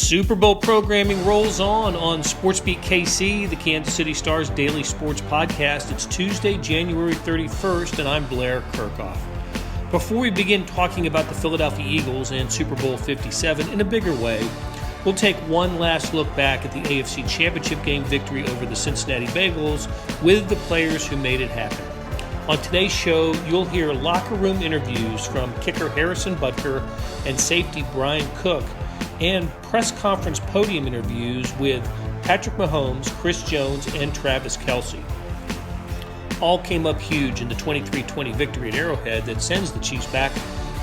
Super Bowl programming rolls on SportsBeat KC, the Kansas City Star's daily sports podcast. It's Tuesday, January 31st, and I'm Blair Kirchhoff. Before we begin talking about the Philadelphia Eagles and Super Bowl 57 in a bigger way, we'll take one last look back at the AFC Championship game victory over the Cincinnati Bengals with the players who made it happen. On today's show, you'll hear locker room interviews from kicker Harrison Butker and safety Bryan Cook, and press conference podium interviews with Patrick Mahomes, Chris Jones, and Travis Kelce. All came up huge in the 23-20 victory at Arrowhead that sends the Chiefs back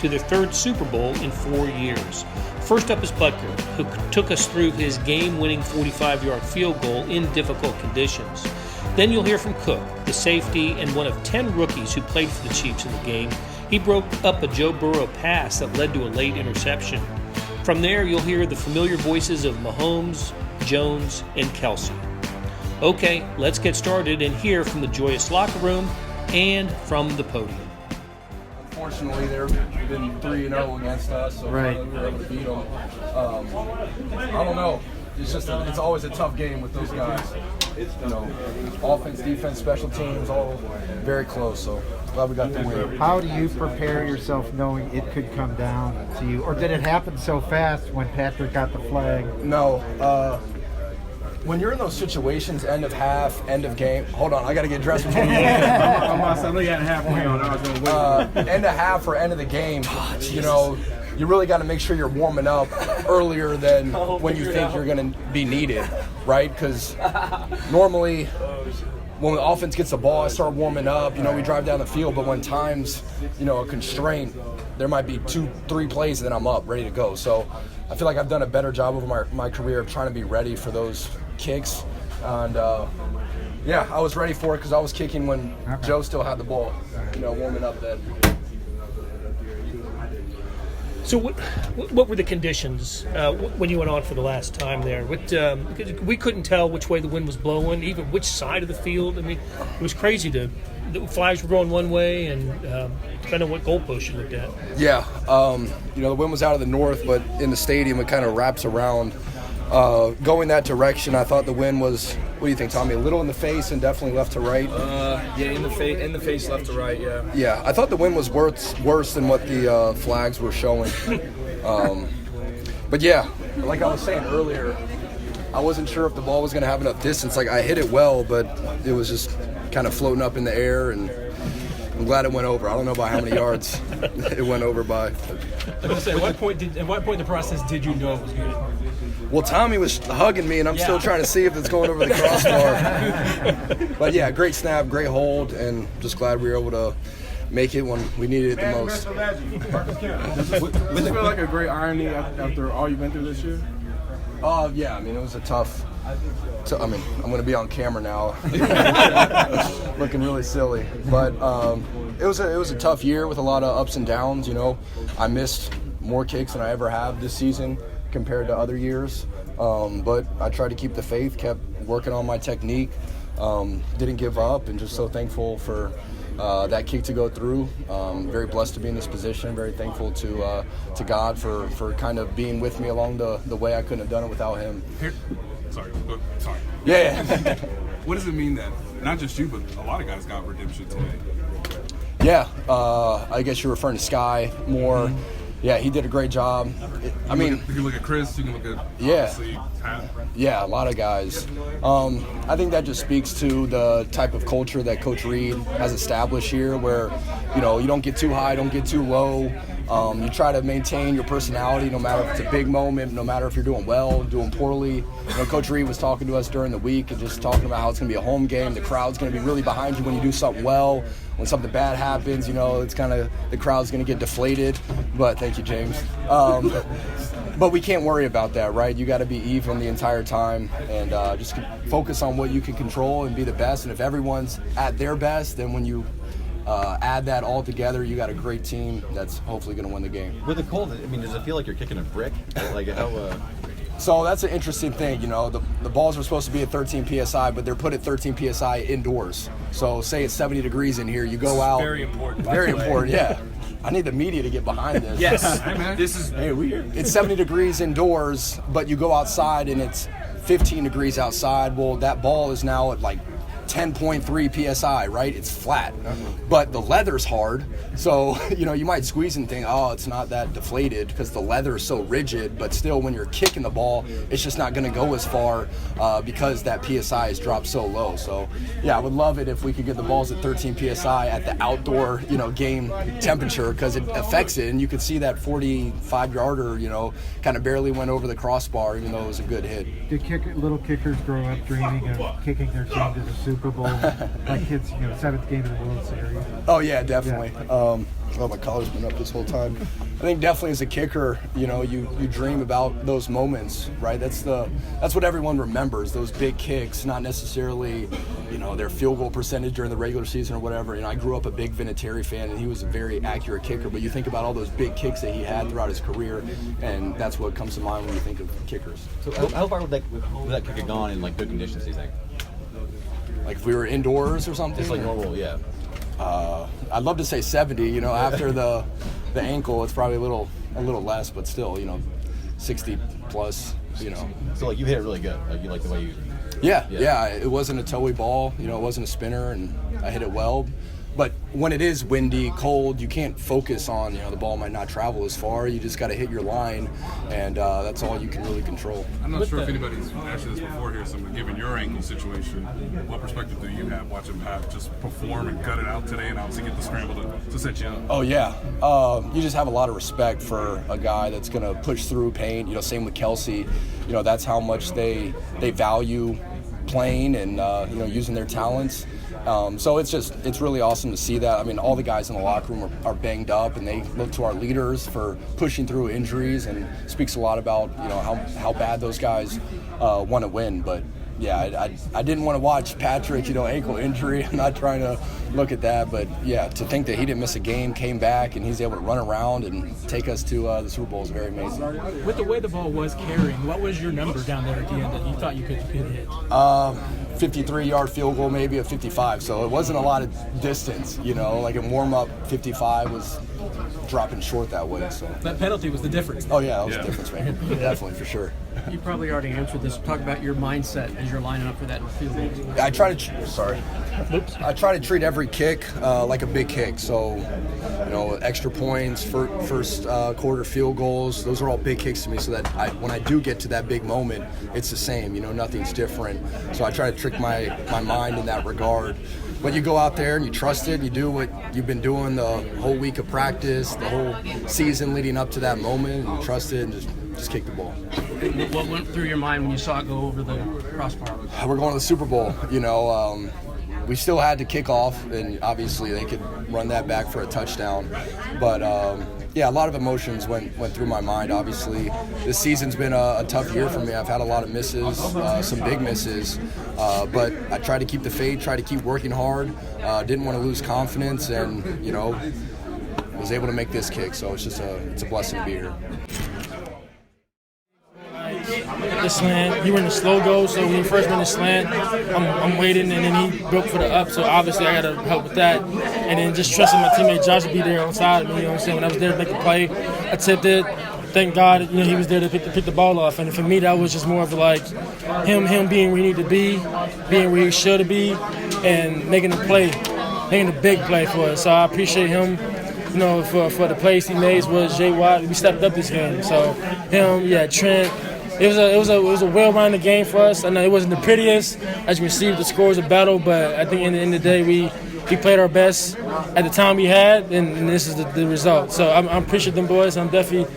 to their third Super Bowl in 4 years. First up is Butker, who took us through his game-winning 45-yard field goal in difficult conditions. Then you'll hear from Cook, the safety and one of 10 rookies who played for the Chiefs in the game. He broke up a Joe Burrow pass that led to a late interception. From there, you'll hear the familiar voices of Mahomes, Jones, and Kelce. Okay, let's get started and hear from the joyous locker room and from the podium. Unfortunately, they've been 3-0 against us, so right. we were able to beat them. I don't know. It's always a tough game with those guys. Offense, defense, special teams, all very close. So glad we got the win. How do you prepare yourself knowing it could come down to you, or did it happen so fast when Patrick got the flag? No. When you're in those situations, end of half, end of game. Hold on, I got to get dressed before you. I'm looking at halfway on. I was going to wait. End of half or end of the game. You really got to make sure you're warming up earlier than when you think you're going to be needed, right? Because normally when the offense gets the ball, I start warming up. We drive down the field, but when time's, a constraint, there might be 2-3 plays and then I'm up, ready to go. So I feel like I've done a better job over my career of trying to be ready for those kicks. And, I was ready for it because I was kicking when Joe still had the ball, warming up then. So what were the conditions when you went on for the last time there? We couldn't tell which way the wind was blowing, even which side of the field. I mean, it was crazy. The flags were going one way, and depending on what goalpost you looked at. Yeah, the wind was out of the north, but in the stadium it kind of wraps around. Going that direction, I thought the wind was, what do you think, Tommy, a little in the face and definitely left to right? In the face, left to right, yeah. Yeah, I thought the wind was worse than what the flags were showing. But yeah, like I was saying earlier, I wasn't sure if the ball was going to have enough distance. Like, I hit it well, but it was just kind of floating up in the air, and I'm glad it went over. I don't know by how many yards it went over by. At what point in the process did you know it was good? Well, Tommy was hugging me, and I'm still trying to see if it's going over the crossbar. But yeah, great snap, great hold, and just glad we were able to make it when we needed it the most. Does it feel like a great irony after all you've been through this year? Yeah, it was a tough. I'm going to be on camera now, looking really silly. But it was a tough year with a lot of ups and downs. I missed more kicks than I ever have this season compared to other years. But I tried to keep the faith, kept working on my technique, didn't give up, and just so thankful for that kick to go through. Very blessed to be in this position. Very thankful to God for kind of being with me along the way. I couldn't have done it without him. Sorry. Yeah. What does it mean that not just you, but a lot of guys got redemption today? Yeah, I guess you're referring to Sky more. Yeah, he did a great job. You can look at Chris, you can look at Pat. Yeah, a lot of guys. I think that just speaks to the type of culture that Coach Reed has established here, where you don't get too high, don't get too low. You try to maintain your personality no matter if it's a big moment, no matter if you're doing well, doing poorly. Coach Reed was talking to us during the week and just talking about how it's going to be a home game. The crowd's going to be really behind you when you do something well. When something bad happens, it's kind of, the crowd's going to get deflated. But thank you, James. But we can't worry about that, right? You got to be even the entire time and just focus on what you can control and be the best. And if everyone's at their best, then when you add that all together, you got a great team that's hopefully going to win the game. With the cold, does it feel like you're kicking a brick? Like how? So that's an interesting thing, the balls were supposed to be at 13 PSI, but they're put at 13 PSI indoors. So say it's 70 degrees in here, you go out. Very important. Very important, yeah. I need the media to get behind this. Yes. Hey, man. This is It's 70 degrees indoors, but you go outside and it's 15 degrees outside. Well, that ball is now at like 10.3 psi, right? It's flat, but the leather's hard. So, you might squeeze and think, oh, it's not that deflated because the leather is so rigid, but still when you're kicking the ball, it's just not going to go as far because that PSI has dropped so low. So, yeah, I would love it if we could get the balls at 13 PSI at the outdoor, game temperature because it affects it. And you could see that 45-yarder, kind of barely went over the crossbar, even though it was a good hit. Did little kickers grow up dreaming of kicking their team to the Super Bowl, like kids, 7th game of the World Series? Oh yeah, definitely. My collar's been up this whole time. I think definitely as a kicker, you dream about those moments, right? That's what everyone remembers. Those big kicks, not necessarily, their field goal percentage during the regular season or whatever. I grew up a big Vinatieri fan, and he was a very accurate kicker. But you think about all those big kicks that he had throughout his career, and that's what comes to mind when you think of kickers. So how far would that kick have gone in like good conditions? Do you think? Like if we were indoors or something? Just like normal, yeah. I'd love to say 70. After the ankle, it's probably a little less, but still, 60 plus. So like you hit it really good. Like you like the way you. Yeah. It wasn't a toey ball. It wasn't a spinner, and I hit it well. But when it is windy, cold, you can't focus on, the ball might not travel as far. You just got to hit your line, and that's all you can really control. I'm not sure if anybody's asked you this before here, so given your ankle situation, what perspective do you have watching Pat just perform and gut it out today and obviously get the scramble to set you up? Oh, yeah. You just have a lot of respect for a guy that's going to push through pain. Same with Kelce. That's how much they value playing and, using their talents. So it's really awesome to see that. I mean, all the guys in the locker room are banged up, and they look to our leaders for pushing through injuries, and speaks a lot about how bad those guys want to win. But yeah, I didn't want to watch Patrick, ankle injury. I'm not trying to look at that, but yeah, to think that he didn't miss a game, came back, and he's able to run around and take us to the Super Bowl is very amazing. With the way the ball was carrying, what was your number down there at the end that you thought you could hit? 53-yard field goal, maybe a 55. So it wasn't a lot of distance, like in warm-up, 55 was dropping short that way. So that penalty was the difference. Oh yeah, that was the difference, man. Definitely, for sure. You probably already answered this. Talk about your mindset as you're lining up for that field goal. I try to treat every kick like a big kick. So, extra points, first quarter field goals, those are all big kicks to me. So that when I do get to that big moment, it's the same. Nothing's different. So I try to trick my mind in that regard. But you go out there and you trust it. You do what you've been doing the whole week of practice, the whole season leading up to that moment, and you trust it and just kick the ball. What went through your mind when you saw it go over the crossbar? We're going to the Super Bowl. We still had to kick off, and obviously they could run that back for a touchdown. But a lot of emotions went through my mind. Obviously, this season's been a tough year for me. I've had a lot of misses, some big misses, but I tried to keep the faith, tried to keep working hard. Didn't want to lose confidence, and was able to make this kick. So it's a blessing to be here. The slant, he ran the slow go, so when he first ran the slant, I'm waiting, and then he broke for the up, so obviously I got to help with that. And then just trusting my teammate Josh to be there on side of me, when I was there to make the play, I tipped it. Thank God, he was there to pick the ball off. And for me, that was just more of like him being where he needed to be, being where he should be, and making the play, making the big play for us. So I appreciate him. For the plays he made was Jay Watt. We stepped up this game. So him, Trent. It was a well-rounded game for us. I know it wasn't the prettiest, as you can see, the score was a battle, but I think in the end of the day we played our best at the time we had, and this is the result. So I'm appreciative of them boys. I'm definitely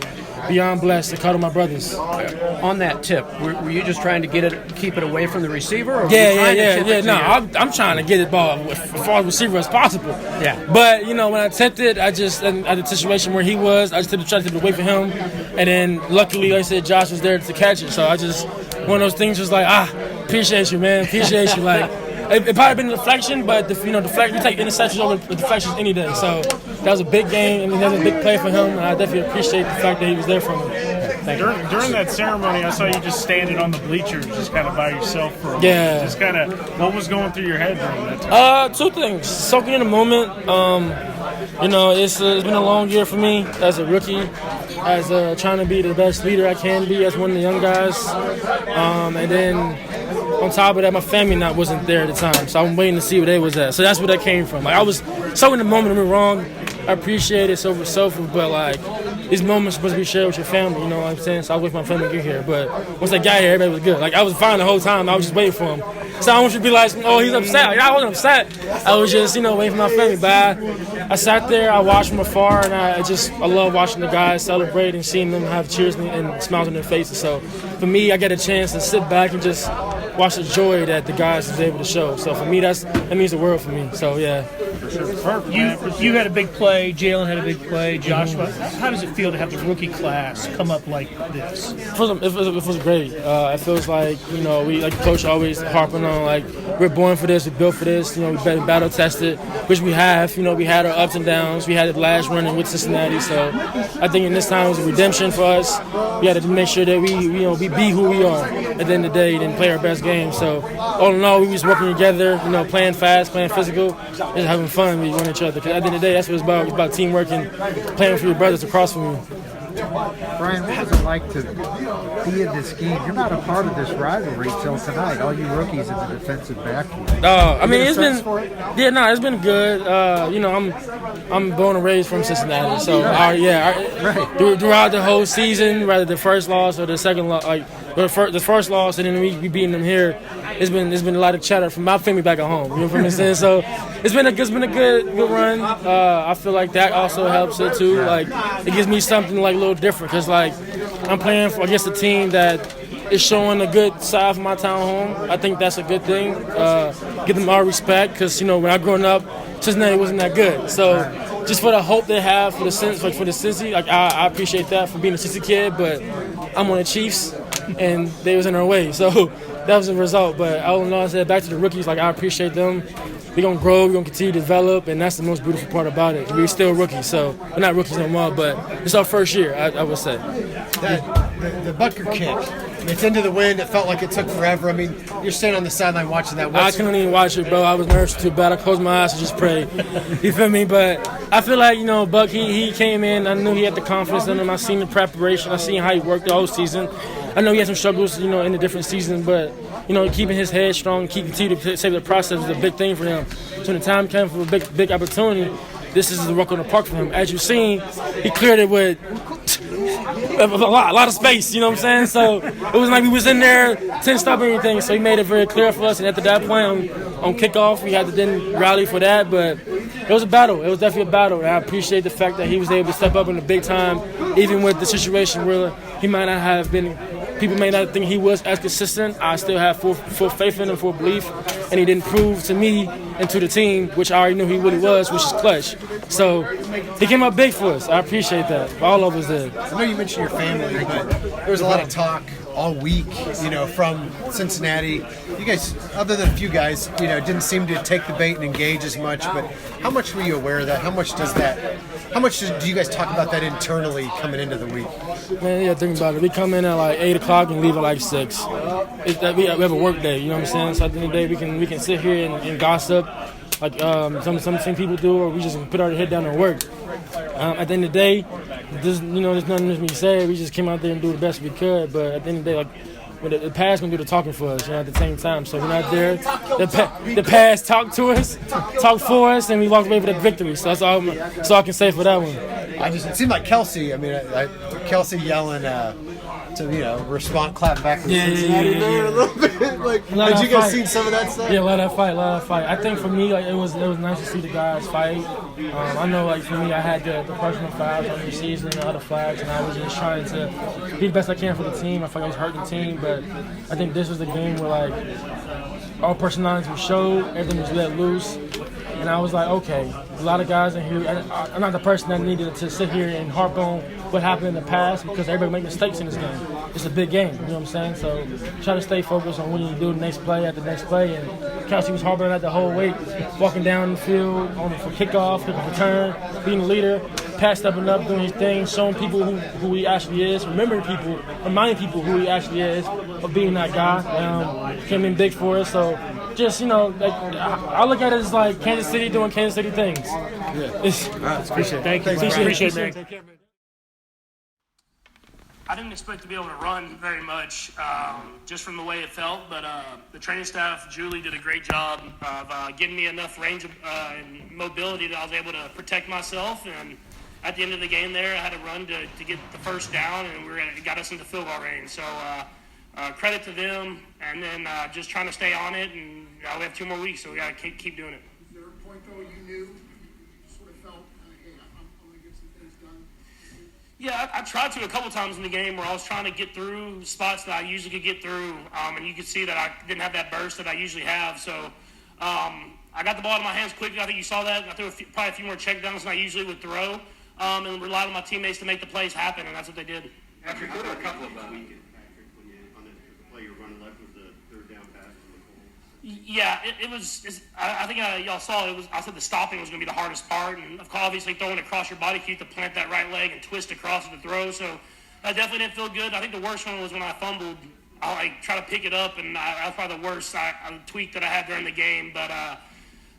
beyond blessed to call them my brothers. On that tip, were you just trying to keep it away from the receiver? Or Yeah. No, I'm trying to get the ball as far as receiver as possible. Yeah. But when I tipped it, I just at the situation where he was, I just tried to tip it away from him, and then luckily, like I said, Josh was there to catch it. So I just one of those things was like, appreciate you, man, appreciate you, like. It probably been a deflection, but we take interceptions over deflections any day. So that was a big game, and that was a big play for him. And I definitely appreciate the fact that he was there for me. During that ceremony, I saw you just standing on the bleachers, just kind of by yourself for a moment. Yeah. Just kind of, what was going through your head during that time? Two things. Soaking in the moment. It's been a long year for me as a rookie, as trying to be the best leader I can be as one of the young guys. And then on top of that, my family wasn't there at the time, so I'm waiting to see where they was at. So that's where that came from. Like, I was so in the moment, I'm wrong. I appreciate it so but like these moments are supposed to be shared with your family, you know what I'm saying? So I was with my family to get here, but once I got here, everybody was good. Like, I was fine the whole time. I was just waiting for him. So I don't want you to be like, oh, he's upset. Like, I wasn't upset. I was just, waiting for my family. But I sat there, I watched from afar, and I love watching the guys celebrate and seeing them have cheers and smiles on their faces. So for me, I get a chance to sit back and just watch the joy that the guys is able to show. So for me, that means the world for me. So yeah. You had a big play. Jalen had a big play. Joshua, how does it feel to have the rookie class come up like this? It feels great. It feels like, we, like the coach always harping on, like, we're born for this, we're built for this. We've been battle tested, which we have. We had our ups and downs. We had the last run with Cincinnati. So I think in this time it was a redemption for us. We had to make sure that we be who we are at the end of the day and play our best game. So all in all, we was working together, playing fast, playing physical, and having fun with one each other. Because at the end of the day, that's what it's about. It's about teamwork and playing for your brothers across from you. Brian, what was it like to be in this game? You're not a part of this rivalry till tonight. All you rookies in the defensive backfield. It's been good. I'm born and raised from Cincinnati, so throughout the whole season, whether the first loss or the second loss, the first loss, and then we beating them here, it's been a lot of chatter from my family back at home. You know what I'm saying? So it's been a good run. I feel like that also helps it too. Like, it gives me something like a little different because like I'm playing against a team that is showing a good side for my town home. I think that's a good thing. Give them our respect because when I growing up, Cincinnati wasn't that good. So just for the hope they have for the Cincy, like I appreciate that for being a Cincy kid. But I'm on the Chiefs, and they was in our way. So that was the result. But all in all, I said back to the rookies, like I appreciate them. We're going to grow, we're going to continue to develop, and that's the most beautiful part about it. We're still rookies, so we're not rookies anymore, but it's our first year, I would say. The Butker kick, it's into the wind. It felt like it took forever. I mean, you're standing on the sideline watching that. I couldn't even watch it, bro. I was nervous too bad. I closed my eyes and just prayed. You feel me? But I feel like, Buck, he came in. I knew he had the confidence in him. I seen the preparation. I seen how he worked the whole season. I know he had some struggles, in the different seasons, but, keeping his head strong, continue to save the process is a big thing for him. So when the time came for a big opportunity, this is the walk on the park for him. As you've seen, he cleared it with a lot of space, you know what I'm saying? So it was like we was in there, 10 stop anything, so he made it very clear for us. And after that point, on kickoff, we had to then rally for that, but it was a battle. It was definitely a battle, and I appreciate the fact that he was able to step up in the big time, even with the situation where he might not have been. People may not think he was as consistent. I still have full faith in him, full belief, and he didn't prove to me and to the team, which I already knew he really was, which is clutch. So he came up big for us. I appreciate that. All of us did. I know you mentioned your family, but there was a lot of talk all week, from Cincinnati. You guys, other than a few guys, didn't seem to take the bait and engage as much. But how much were you aware of that? How much do you guys talk about that internally coming into the week? Man, yeah, think about it. We come in at like 8 o'clock and leave at like 6. We have a work day, you know what I'm saying? So at the end of the day, we can sit here and gossip like some people do, or we just put our head down and work. At the end of the day, there's nothing for me to say. We just came out there and do the best we could. But at the end of the day, like, the past gonna do the talking for us, at the same time. So we're not there. The past talked to us, talked for us, and we walked away with a victory. So that's all I can say for that one. It seemed like Kelce. I mean, Kelce yelling to respond, clap back to Cincinnati there a little bit. Had you guys seen some of that stuff? Yeah, a lot of fight. I think for me, it was nice to see the guys fight. I know, for me, I had the personal fouls on the season and the other flags, and I was just trying to be the best I can for the team. I felt like I was hurting the team, but I think this was the game where all personalities were showed, everything was let loose. And I was like, okay, a lot of guys in here. I'm not the person that needed to sit here and harp on what happened in the past because everybody make mistakes in this game. It's a big game, you know what I'm saying? So try to stay focused on what you do the next play after the next play. And Kelce was harboring that the whole week, walking down the field for kickoff, kicking return, being the leader. Pat stepping up, doing his thing, showing people who he actually is, reminding people who he actually is, of being that guy. Came in big for us, so just, like, I look at it as like Kansas City doing Kansas City things. Yeah. Appreciate it. Thank you. Appreciate it, man. Take care, man. I didn't expect to be able to run very much, just from the way it felt, but the training staff, Julie, did a great job of getting me enough range and mobility that I was able to protect myself. And at the end of the game there, I had to run to get the first down, and it got us into field goal range. So credit to them, and then just trying to stay on it. And we have 2 more weeks, so we got to keep doing it. Is there a point, though, you knew, sort of felt, hey, I'm going to get some things done? Yeah, I tried to a couple times in the game where I was trying to get through spots that I usually could get through, and you could see that I didn't have that burst that I usually have. So I got the ball in my hands quickly. I think you saw that. I threw probably a few more checkdowns than I usually would throw, and relied on my teammates to make the plays happen, and that's what they did. Patrick, there were a couple of weekend, Patrick, when on the play you were running left was the third down pass from the goal. Yeah, it was. I think y'all saw it. I said the stopping was going to be the hardest part, and obviously throwing it across your body, you have to plant that right leg and twist across to throw. So I definitely didn't feel good. I think the worst one was when I fumbled. I try to pick it up, and that's probably the worst tweak that I had during the game. But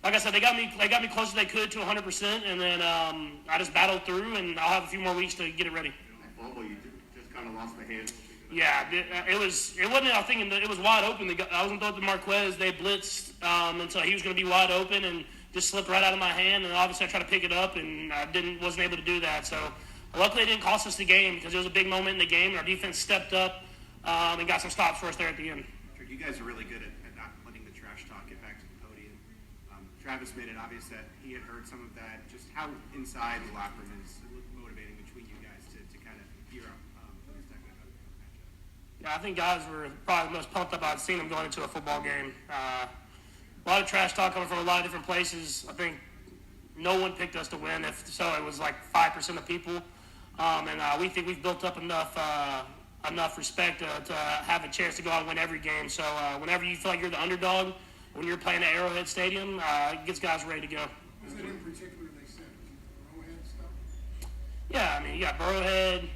like I said, they got me close as they could to 100%, and then I just battled through, and I'll have a few more weeks to get it ready. Fumble, you just kind of lost the handle. Yeah, it wasn't. I think it was wide open. I wasn't throwing to Marquez. They blitzed, and so he was going to be wide open, and just slipped right out of my hand. And obviously, I tried to pick it up, and I wasn't able to do that. So luckily, it didn't cost us the game because it was a big moment in the game. And our defense stepped up and got some stops for us there at the end. You guys are really good at not letting the trash talk get back to the podium. Travis made it obvious that he had heard some of that. Just how inside the locker room is motivating between you guys to kind of gear up for this type of matchup. Yeah, I think guys were probably the most pumped up I'd seen them going into a football game. A lot of trash talk coming from a lot of different places. I think no one picked us to win. If so, it was like 5% of people. And we think we've built up enough respect to have a chance to go out and win every game. So whenever you feel like you're the underdog, when you're playing at Arrowhead Stadium, it gets guys ready to go. Was it in particular they said? Burrowhead stuff? Yeah, I mean, you got Burrowhead.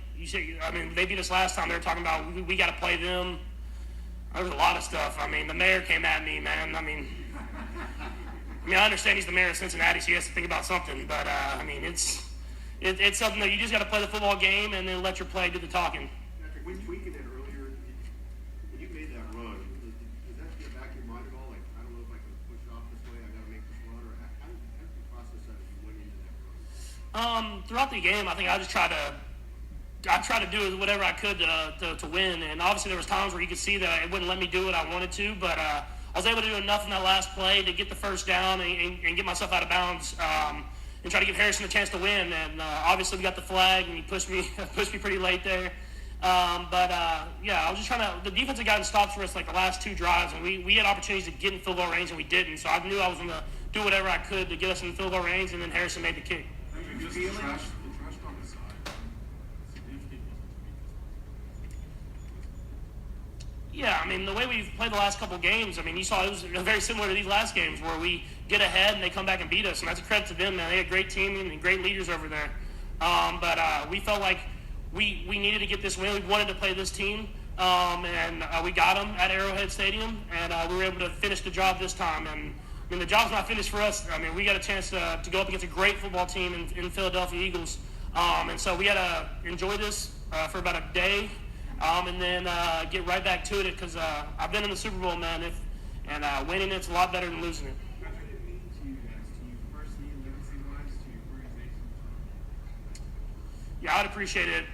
They beat us last time. They were talking about we got to play them. There was a lot of stuff. I mean, the mayor came at me, man. I mean, I understand he's the mayor of Cincinnati, so he has to think about something. But, it's something that you just got to play the football game and then let your play do the talking. Patrick, when tweaking it earlier, when you made that run, did that get back in your mind at all? Like, I don't know if I can push off this way, I got to make this run, or how did you process that as you went into that run? Throughout the game, I think I just tried to do whatever I could to win. And obviously there was times where you could see that it wouldn't let me do what I wanted to, but I was able to do enough in that last play to get the first down and get myself out of bounds and try to give Harrison a chance to win. And obviously we got the flag, and he pushed me pretty late there. I was just trying to – the defense had gotten stops for us like the last 2 drives, and we had opportunities to get in field goal range, and we didn't. So I knew I was going to do whatever I could to get us in field goal range, and then Harrison made the kick. Yeah, I mean, the way we've played the last couple games, I mean, you saw it was very similar to these last games where we get ahead and they come back and beat us, and that's a credit to them, man. They had a great team and great leaders over there. But we felt like we needed to get this win. We wanted to play this team, and we got them at Arrowhead Stadium, and we were able to finish the job this time. And I mean, the job's not finished for us. I mean, we got a chance to go up against a great football team in Philadelphia Eagles, and so we had to enjoy this for about a day. And then get right back to it because I've been in the Super Bowl, man, and winning it's a lot better than losing it. Yeah, I'd appreciate it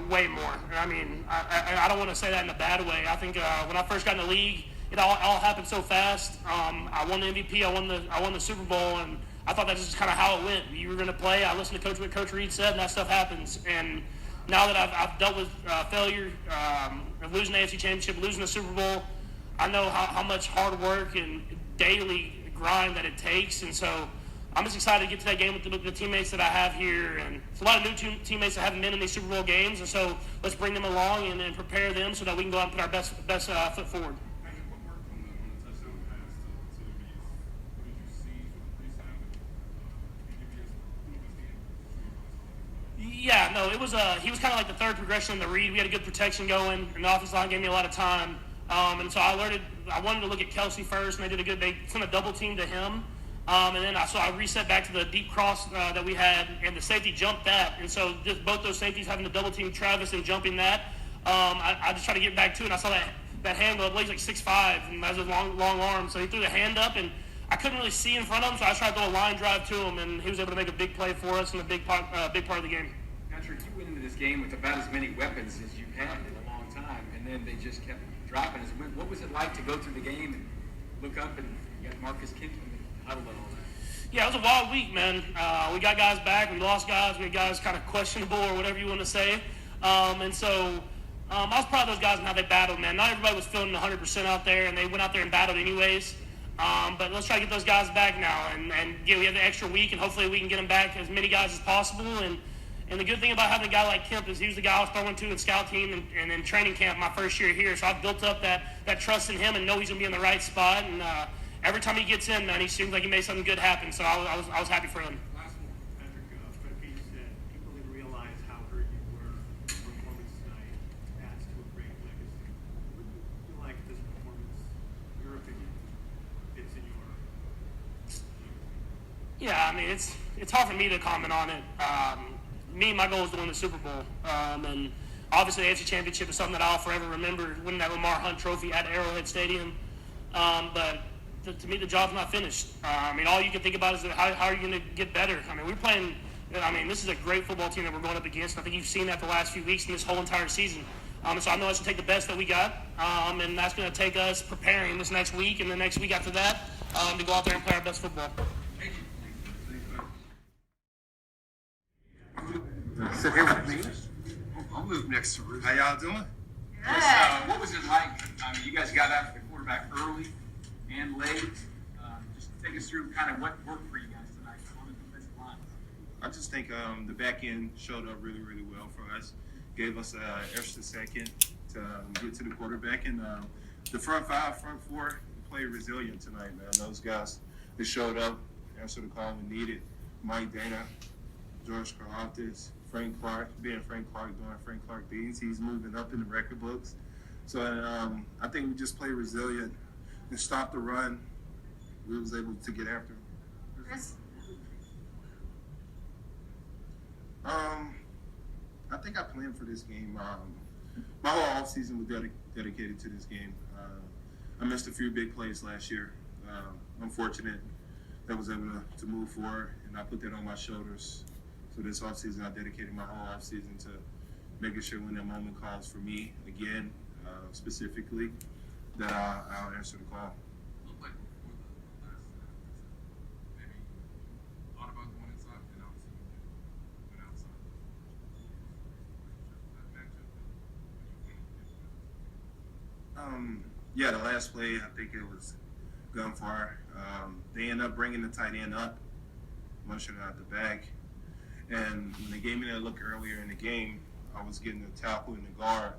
way more. I mean, I don't want to say that in a bad way. I think when I first got in the league, it all happened so fast. I won the MVP, I won the Super Bowl, and I thought that's just kind of how it went. You were going to play. I listened to what Coach Reed said, and that stuff happens. And now that I've dealt with failure, of losing the AFC Championship, losing the Super Bowl, I know how much hard work and daily grind that it takes. And so I'm just excited to get to that game with the teammates that I have here. And it's a lot of new teammates that haven't been in these Super Bowl games. And so let's bring them along and prepare them so that we can go out and put our best foot forward. Yeah, no, it was he was kind of like the third progression in the read. We had a good protection going, and the offensive line gave me a lot of time. And so I wanted to look at Kelce first, and they sent a double team to him. And then I reset back to the deep cross that we had, and the safety jumped that. And so just both those safeties having to double team Travis and jumping that, I just tried to get back to it, and I saw that hand go up. He's like 6'5", and has a long arm. So he threw the hand up, and I couldn't really see in front of him, so I tried to throw a line drive to him, and he was able to make a big play for us and a big part of the game. Patrick, you went into this game with about as many weapons as you've had in a long time, and then they just kept dropping us. What was it like to go through the game and look up and you got Marcus Kent and huddle and all that? Yeah, it was a wild week, man. We got guys back, we lost guys, we had guys kind of questionable or whatever you want to say. And so I was proud of those guys and how they battled, man. Not everybody was feeling 100% out there, and they went out there and battled anyways. But let's try to get those guys back now, and we have the extra week, and hopefully we can get them back, as many guys as possible. And the good thing about having a guy like Kemp is he was the guy I was throwing to in scout team and in training camp my first year here. So I've built up that trust in him and know he's going to be in the right spot. And every time he gets in, man, he seems like he made something good happen. So I was happy for him. Last one, Patrick, Fred Pete said people didn't realize how hurt you were. Your performance tonight adds to a great legacy. What do you feel like this performance, in your opinion, fits in your Yeah, I mean, it's hard for me to comment on it. My goal is to win the Super Bowl. And obviously the AFC Championship is something that I'll forever remember, winning that Lamar Hunt trophy at Arrowhead Stadium. But to me, the job's not finished. All you can think about is how are you going to get better? We're playing – this is a great football team that we're going up against. I think you've seen that the last few weeks and this whole entire season. So I know it's going to take the best that we got, and that's going to take us preparing this next week and the next week after that to go out there and play our best football. Sit here with me. I'll move next to Ruth. How y'all doing? Good. What was it like? You guys got after the quarterback early and late. Just take us through kind of what worked for you guys tonight on the defensive line. I just think the back end showed up really, really well for us. Gave us an extra second to get to the quarterback. And the front four played resilient tonight, man. Those guys, they showed up, answered the call when needed. Mike Dana, George Karlaftis, Frank Clark, doing Frank Clark things. He's moving up in the record books. So I think we just played resilient and stopped the run. We was able to get after him. Chris? I think I planned for this game. My whole offseason was dedicated to this game. I missed a few big plays last year. I'm fortunate that I was able to move forward, and I put that on my shoulders. So this offseason, I dedicated my whole offseason to making sure when that moment calls for me, again, specifically, that I'll answer the call. Looked like before the last maybe thought about going inside, and obviously you went outside. That matchup when you came. Yeah, the last play, I think it was gunfire. They ended up bringing the tight end up, munching out the back. And when they gave me that look earlier in the game, I was getting the tackle in the guard.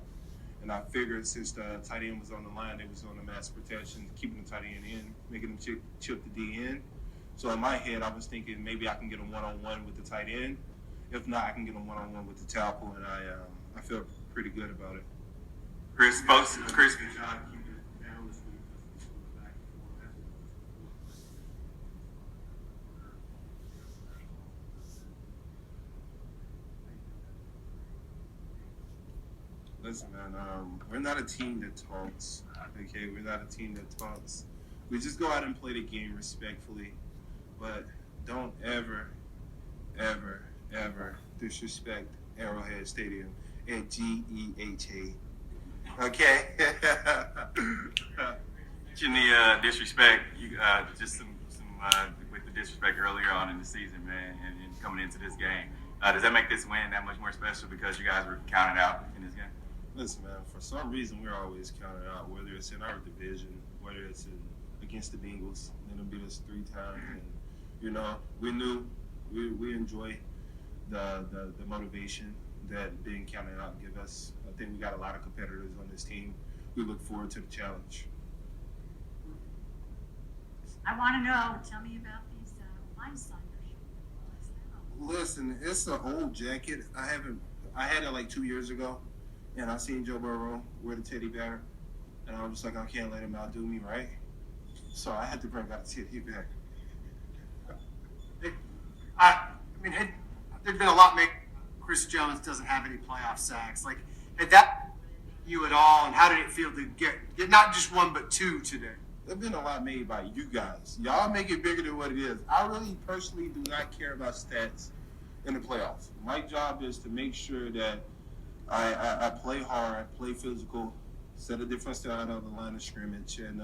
And I figured since the tight end was on the line, they was on the mass protection, keeping the tight end in, making them chip the D in. So in my head, I was thinking maybe I can get a one-on-one with the tight end. If not, I can get a one-on-one with the tackle, and I feel pretty good about it. Chris, folks, Chris. Good job keeping it down this week. Back and forth. Listen, man, we're not a team that talks, okay? We're not a team that talks. We just go out and play the game respectfully, but don't ever, ever, ever disrespect Arrowhead Stadium at GEHA. Okay? The disrespect, just some with the disrespect earlier on in the season, man, and coming into this game. Does that make this win that much more special because you guys were counted out in this game? Listen, man, for some reason we're always counted out, whether it's in our division, whether it's against the Bengals. They done beat us 3 times, and we knew we enjoy the motivation that being counted out give us. I think we got a lot of competitors on this team. We look forward to the challenge. I want to know, tell me about these line signers. Listen, it's an old jacket. I had it like 2 years ago, and I seen Joe Burrow wear the teddy bear, and I was just like, I can't let him outdo me, right? So I had to bring out the teddy bear. I mean, there's been a lot made. Chris Jones doesn't have any playoff sacks. Like, had that you at all, and how did it feel to get not just one but two today? There's been a lot made by you guys. Y'all make it bigger than what it is. I really personally do not care about stats in the playoffs. My job is to make sure that I play hard, play physical, set a different style out of the line of scrimmage, and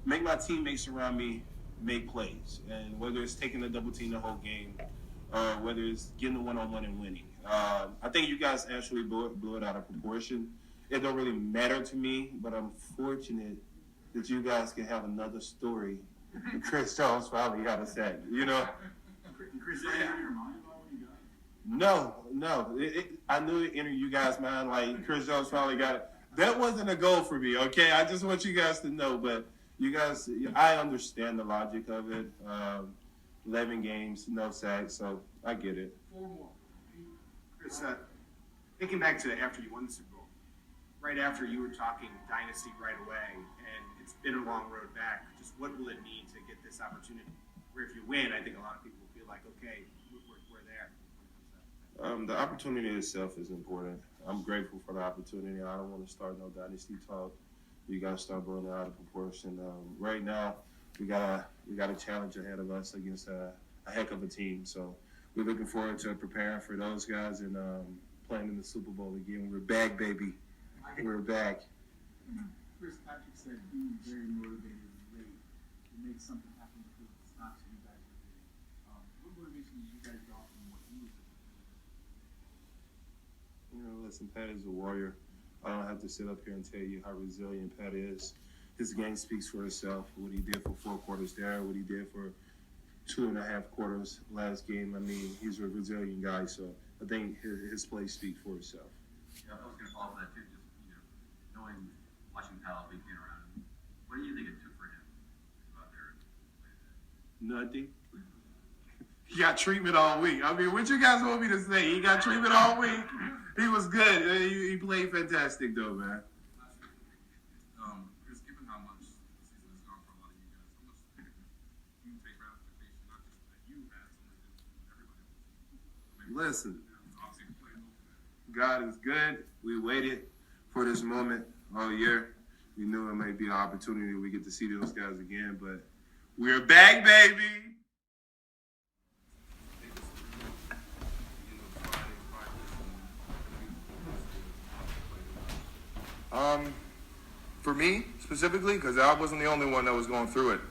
make my teammates around me make plays. And whether it's taking a double team the whole game, whether it's getting a one-on-one and winning. I think you guys actually blew it out of proportion. It don't really matter to me, but I'm fortunate that you guys can have another story. Chris Jones finally got a sack, you know? Chris, did that in your mind about when you got it? No. I knew it entered you guys' mind, like Chris Jones finally got it. That wasn't a goal for me, okay? I just want you guys to know, but you guys, I understand the logic of it. 11 games, no sacks, so I get it. 4 more. Chris, thinking back to after you won the Super Bowl, right after you were talking dynasty right away, and it's been a long road back. Just what will it need to get this opportunity? Where if you win, I think a lot of people will feel like, okay, we're there. The opportunity itself is important. I'm grateful for the opportunity. I don't want to start no dynasty talk. You got to start blowing it out of proportion. Right now, we got a challenge ahead of us against a heck of a team. So we're looking forward to preparing for those guys and playing in the Super Bowl again. We're back, baby. We're back. Chris, Patrick said he was very motivated and late to make something happen because of the stops you guys were getting. What motivation did you guys draw from what he was doing? Listen, Pat is a warrior. I don't have to sit up here and tell you how resilient Pat is. His game speaks for itself. What he did for 4 quarters there, what he did for 2.5 quarters last game. I mean, he's a resilient guy, so I think his play speaks for itself. Yeah, I was going to follow up that too. Just knowing, watching Pal being around him, what do you think it took for him to go out there and play that? Nothing. He got treatment all week. I mean, what you guys want me to say? He got treatment all week. He was good. He played fantastic, though, man. Chris, given how much the season has gone for a lot of you guys, how much do you take gratification, not just that you had, but everybody else? Listen, God is good. We waited for this moment all year. We knew it might be an opportunity we get to see those guys again, but we're back, baby. For me, specifically, because I wasn't the only one that was going through it.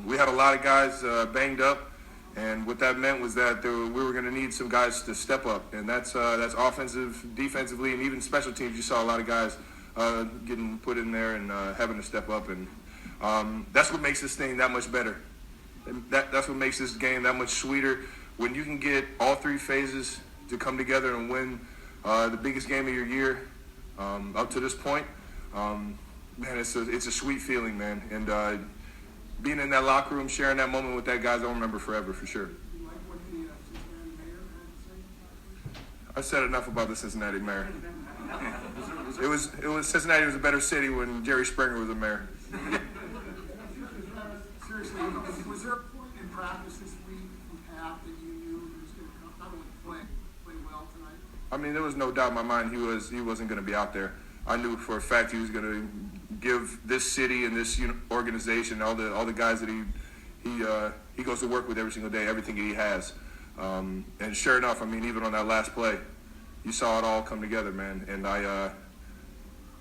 We had a lot of guys banged up, and what that meant was that we were going to need some guys to step up, and that's offensive, defensively, and even special teams. You saw a lot of guys getting put in there and having to step up, and that's what makes this thing that much better. And that's what makes this game that much sweeter. When you can get all 3 phases to come together and win the biggest game of your year up to this point, man, it's a sweet feeling, man. And being in that locker room, sharing that moment with that guys, I'll remember forever for sure. I said enough about the Cincinnati mayor. It was Cincinnati was a better city when Jerry Springer was a mayor. Seriously, was there a point in practice this week from Pat that you knew he was going to not only play well tonight? I mean, there was no doubt in my mind he wasn't going to be out there. I knew for a fact he was going to give this city and this organization, all the guys that he goes to work with every single day, everything that he has. And sure enough, I mean, even on that last play, you saw it all come together, man. And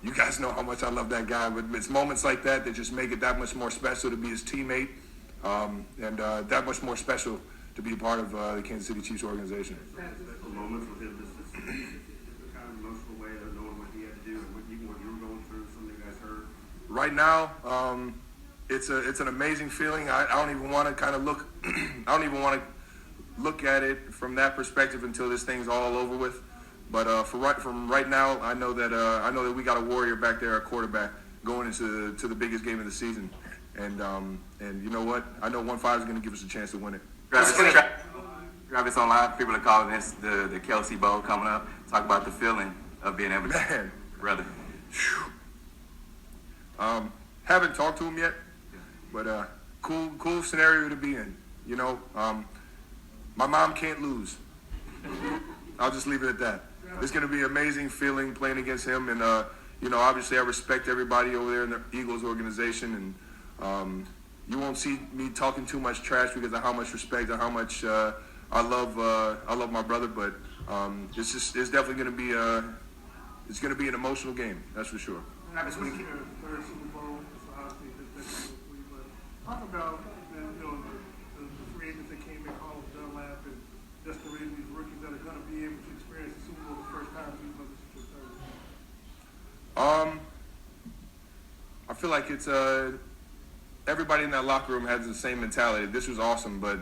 you guys know how much I love that guy, but it's moments like that that just make it that much more special to be his teammate, and that much more special to be a part of the Kansas City Chiefs organization. Moments with him, just kind of emotional way of knowing what he had to do and what you were going through, something you guys heard. Right now, it's an amazing feeling. I don't even want to kind of look. I don't even want to look at it from that perspective until this thing's all over with. But from right now, I know that we got a warrior back there, a quarterback, going into the biggest game of the season. And you know what? I know 1-5 is going to give us a chance to win it. Travis, on live, people are calling this the Kelce Bowl coming up. Talk about the feeling of being able to, brother. Haven't talked to him yet, but cool scenario to be in. You know, my mom can't lose. I'll just leave it at that. It's going to be an amazing feeling playing against him, and you know, obviously I respect everybody over there in the Eagles organization, and you won't see me talking too much trash because of how much respect and how much I love my brother. But it's definitely going to be an emotional game, that's for sure. Travis, when you third Super Bowl, so obviously this is for you, but talk about the free agents that came in, Carlos Dunlap, and just the these rookies that are going to be able to experience the Super Bowl the first time. I feel like it's everybody in that locker room has the same mentality. This was awesome, but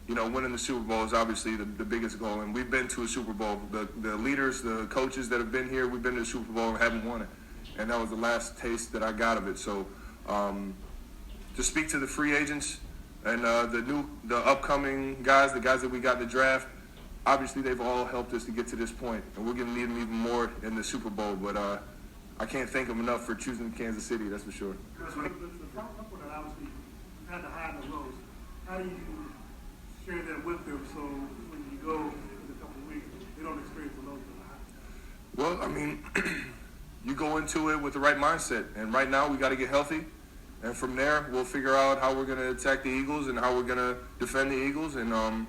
you know, winning the Super Bowl is obviously the biggest goal, and we've been to a Super Bowl. The leaders, the coaches that have been here, we've been to the Super Bowl and haven't won it, and that was the last taste that I got of it. So to speak to the free agents and the upcoming guys, the guys that we got in the draft, obviously they've all helped us to get to this point, and we're going to need them even more in the Super Bowl. But I can't thank them enough for choosing Kansas City, that's for sure. The front couple that obviously had to hide the lows. How do you share that with them so when you go in a couple of weeks, they don't experience the lows? Well, I mean, you go into it with the right mindset, and right now we got to get healthy, and from there we'll figure out how we're going to attack the Eagles and how we're going to defend the Eagles. And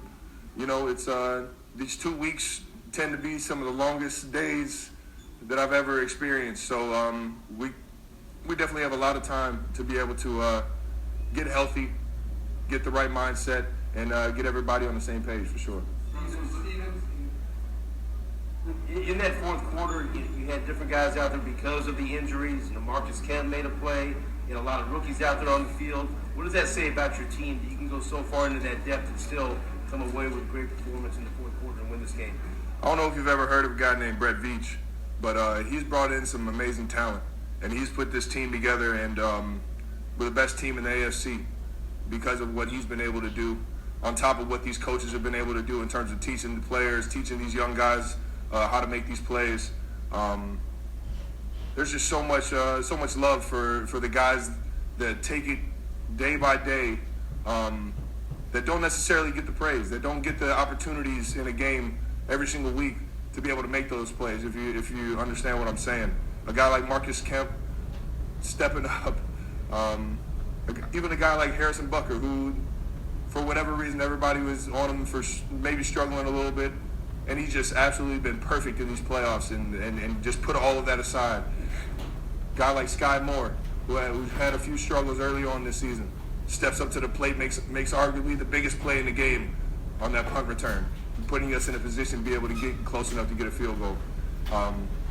you know, it's these 2 weeks tend to be some of the longest days that I've ever experienced. So we definitely have a lot of time to be able to get healthy, get the right mindset, and get everybody on the same page for sure. In that fourth quarter, you had different guys out there because of the injuries. You know, Marcus Kemp made a play. You know, a lot of rookies out there on the field. What does that say about your team that you can go so far into that depth and still come away with great performance in the fourth quarter and win this game? I don't know if you've ever heard of a guy named Brett Veach, but he's brought in some amazing talent, and he's put this team together, and we're the best team in the AFC because of what he's been able to do, on top of what these coaches have been able to do in terms of teaching the players, teaching these young guys how to make these plays. There's just so much love for the guys that take it day by day, that don't necessarily get the praise, that don't get the opportunities in a game every single week to be able to make those plays, if you understand what I'm saying. A guy like Marcus Kemp stepping up, even a guy like Harrison Butker, who, for whatever reason, everybody was on him for maybe struggling a little bit, and he's just absolutely been perfect in these playoffs and just put all of that aside. Guy like Sky Moore, who had a few struggles early on this season, steps up to the plate, makes arguably the biggest play in the game on that punt return, putting us in a position to be able to get close enough to get a field goal.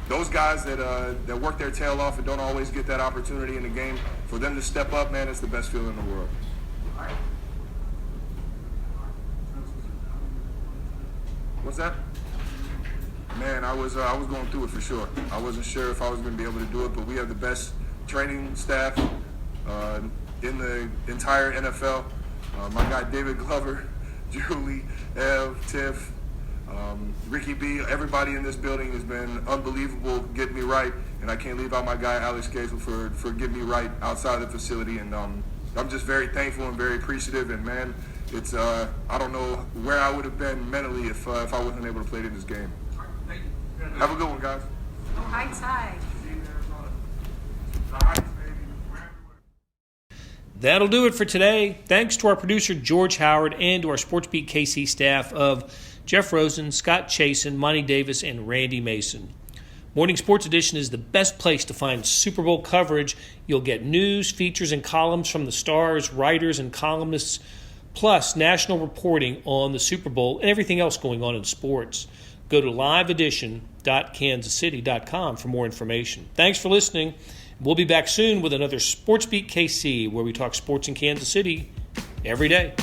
Those guys that work their tail off and don't always get that opportunity in the game, for them to step up, man, it's the best feeling in the world. What's that? Man, I was going through it for sure. I wasn't sure if I was going to be able to do it, but we have the best training staff in the entire NFL. My guy David Glover, Julie, Ev, Tiff, Ricky B, everybody in this building has been unbelievable getting me right, and I can't leave out my guy Alex Gazel for getting me right outside the facility, and I'm just very thankful and very appreciative, and man, it's I don't know where I would have been mentally if I wasn't able to play in this game. Have a good one, guys. High tide. That'll do it for today. Thanks to our producer, George Howard, and to our SportsBeat KC staff of Jeff Rosen, Scott Chasen, Monty Davis, and Randy Mason. Morning Sports Edition is the best place to find Super Bowl coverage. You'll get news, features, and columns from the stars, writers, and columnists, plus national reporting on the Super Bowl and everything else going on in sports. Go to liveedition.kansascity.com for more information. Thanks for listening. We'll be back soon with another SportsBeat KC, where we talk sports in Kansas City every day.